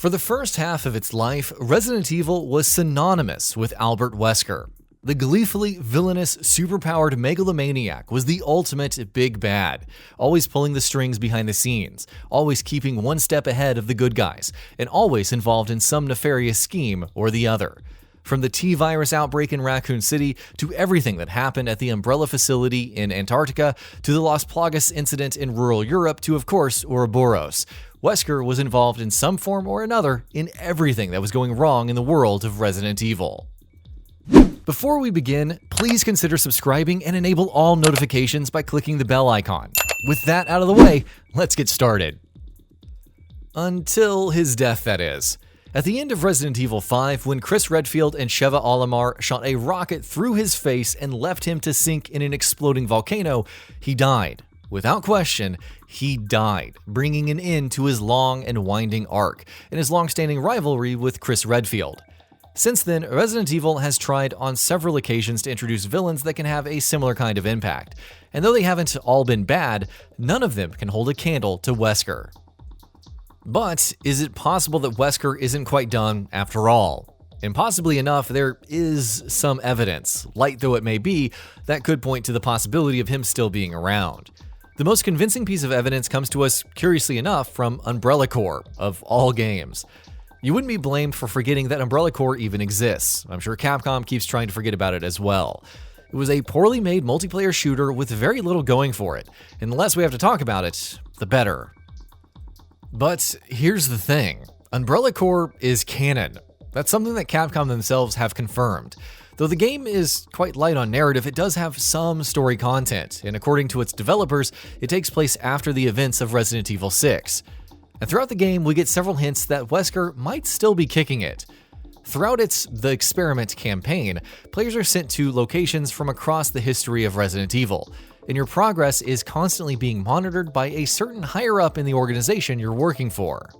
For the first half of its life, Resident Evil was synonymous with Albert Wesker. The gleefully villainous, superpowered megalomaniac was the ultimate big bad, always pulling the strings behind the scenes, always keeping one step ahead of the good guys, and always involved in some nefarious scheme or the other. From the T-virus outbreak in Raccoon City, to everything that happened at the Umbrella facility in Antarctica, to the Las Plagas incident in rural Europe, to, of course, Ouroboros, Wesker was involved in some form or another in everything that was going wrong in the world of Resident Evil. Before we begin, please consider subscribing and enable all notifications by clicking the bell icon. With that out of the way, let's get started. Until his death, that is. At the end of Resident Evil 5, when Chris Redfield and Sheva Alomar shot a rocket through his face and left him to sink in an exploding volcano, he died. Without question, he died, bringing an end to his long and winding arc and his long-standing rivalry with Chris Redfield. Since then, Resident Evil has tried on several occasions to introduce villains that can have a similar kind of impact, and though they haven't all been bad, none of them can hold a candle to Wesker. But is it possible that Wesker isn't quite done after all? Impossibly enough, there is some evidence, light though it may be, that could point to the possibility of him still being around. The most convincing piece of evidence comes to us, curiously enough, from Umbrella Corps, of all games. You wouldn't be blamed for forgetting that Umbrella Corps even exists. I'm sure Capcom keeps trying to forget about it as well. It was a poorly made multiplayer shooter with very little going for it, and the less we have to talk about it, the better. But here's the thing, Umbrella Corps is canon. That's something that Capcom themselves have confirmed. Though the game is quite light on narrative, it does have some story content, and according to its developers, it takes place after the events of Resident Evil 6. And throughout the game, we get several hints that Wesker might still be kicking it. Throughout The Experiment campaign, players are sent to locations from across the history of Resident Evil, and your progress is constantly being monitored by a certain higher-up in the organization you're working for.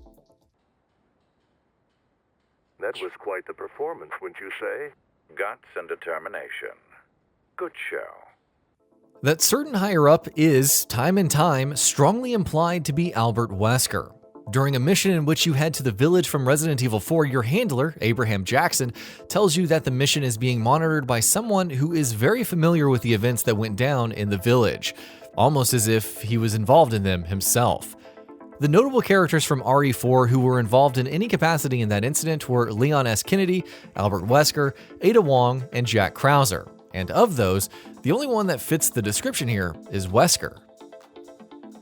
That was quite the performance, wouldn't you say? Guts and determination. Good show. That certain higher-up is, time and time, strongly implied to be Albert Wesker. During a mission in which you head to the village from Resident Evil 4, your handler, Abraham Jackson, tells you that the mission is being monitored by someone who is very familiar with the events that went down in the village, almost as if he was involved in them himself. The notable characters from RE4 who were involved in any capacity in that incident were Leon S. Kennedy, Albert Wesker, Ada Wong, and Jack Krauser. And of those, the only one that fits the description here is Wesker.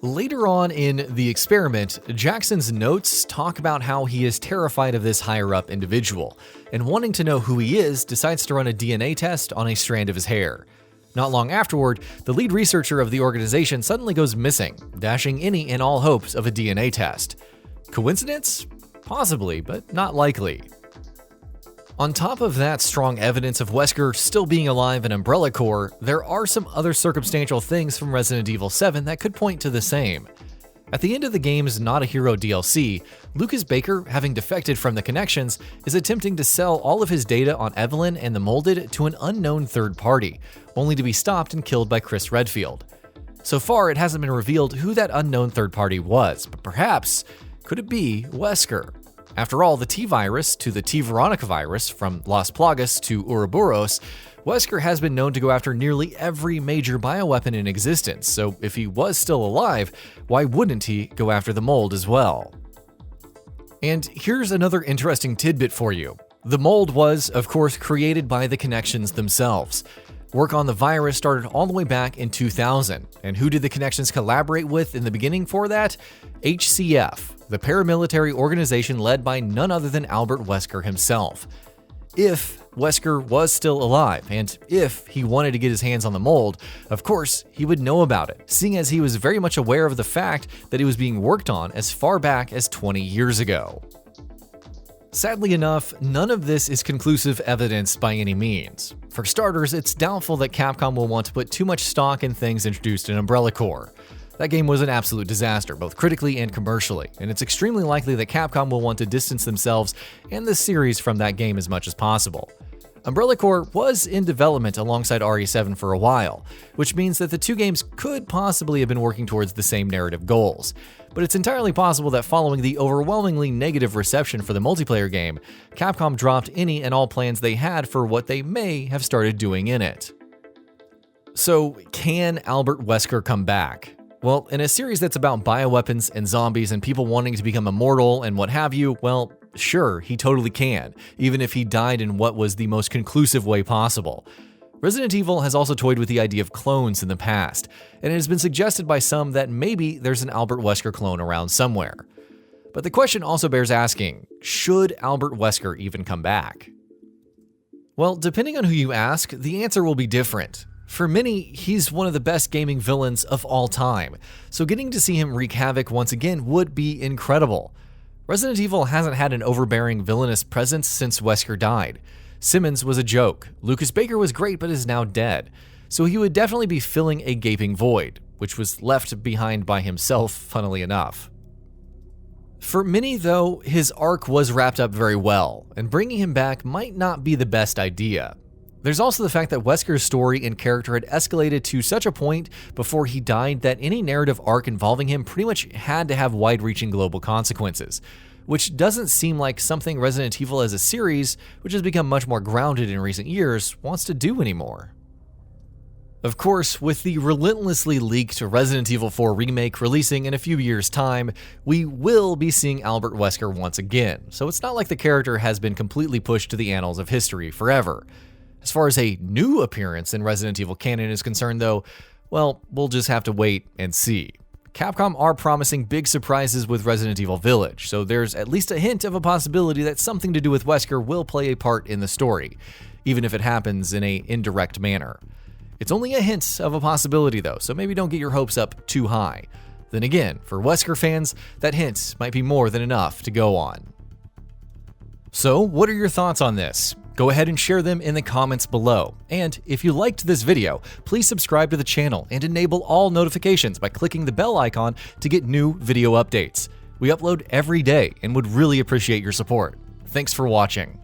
Later on in The Experiment, Jackson's notes talk about how he is terrified of this higher-up individual, and wanting to know who he is, decides to run a DNA test on a strand of his hair. Not long afterward, the lead researcher of the organization suddenly goes missing, dashing any and all hopes of a DNA test. Coincidence? Possibly, but not likely. On top of that strong evidence of Wesker still being alive in Umbrella Corps, there are some other circumstantial things from Resident Evil 7 that could point to the same. At the end of the game's Not a Hero DLC, Lucas Baker, having defected from the Connections, is attempting to sell all of his data on Evelyn and the Molded to an unknown third party, only to be stopped and killed by Chris Redfield. So far, it hasn't been revealed who that unknown third party was, but perhaps, could it be Wesker? After all, the T-virus to the T-Veronica virus, from Las Plagas to Ouroboros, Wesker has been known to go after nearly every major bioweapon in existence, so if he was still alive, why wouldn't he go after the mold as well? And here's another interesting tidbit for you. The mold was, of course, created by the Connections themselves. Work on the virus started all the way back in 2000, and who did the Connections collaborate with in the beginning for that? HCF, the paramilitary organization led by none other than Albert Wesker himself. If Wesker was still alive, and if he wanted to get his hands on the mold, of course, he would know about it, seeing as he was very much aware of the fact that it was being worked on as far back as 20 years ago. Sadly enough, none of this is conclusive evidence by any means. For starters, it's doubtful that Capcom will want to put too much stock in things introduced in Umbrella Corps. That game was an absolute disaster, both critically and commercially, and it's extremely likely that Capcom will want to distance themselves and the series from that game as much as possible. Umbrella Corps was in development alongside RE7 for a while, which means that the two games could possibly have been working towards the same narrative goals. But it's entirely possible that following the overwhelmingly negative reception for the multiplayer game, Capcom dropped any and all plans they had for what they may have started doing in it. So, can Albert Wesker come back? Well, in a series that's about bioweapons and zombies and people wanting to become immortal and what have you, well, sure, he totally can, even if he died in what was the most conclusive way possible. Resident Evil has also toyed with the idea of clones in the past, and it has been suggested by some that maybe there's an Albert Wesker clone around somewhere. But the question also bears asking, should Albert Wesker even come back? Well, depending on who you ask, the answer will be different. For many, he's one of the best gaming villains of all time, so getting to see him wreak havoc once again would be incredible. Resident Evil hasn't had an overbearing villainous presence since Wesker died. Simmons was a joke, Lucas Baker was great but is now dead, so he would definitely be filling a gaping void, which was left behind by himself, funnily enough. For many, though, his arc was wrapped up very well, and bringing him back might not be the best idea. There's also the fact that Wesker's story and character had escalated to such a point before he died that any narrative arc involving him pretty much had to have wide-reaching global consequences, which doesn't seem like something Resident Evil as a series, which has become much more grounded in recent years, wants to do anymore. Of course, with the relentlessly leaked Resident Evil 4 remake releasing in a few years' time, we will be seeing Albert Wesker once again, so it's not like the character has been completely pushed to the annals of history forever. As far as a new appearance in Resident Evil canon is concerned, though, well, we'll just have to wait and see. Capcom are promising big surprises with Resident Evil Village, so there's at least a hint of a possibility that something to do with Wesker will play a part in the story, even if it happens in an indirect manner. It's only a hint of a possibility, though, so maybe don't get your hopes up too high. Then again, for Wesker fans, that hint might be more than enough to go on. So, what are your thoughts on this? Go ahead and share them in the comments below. And if you liked this video, please subscribe to the channel and enable all notifications by clicking the bell icon to get new video updates. We upload every day and would really appreciate your support. Thanks for watching.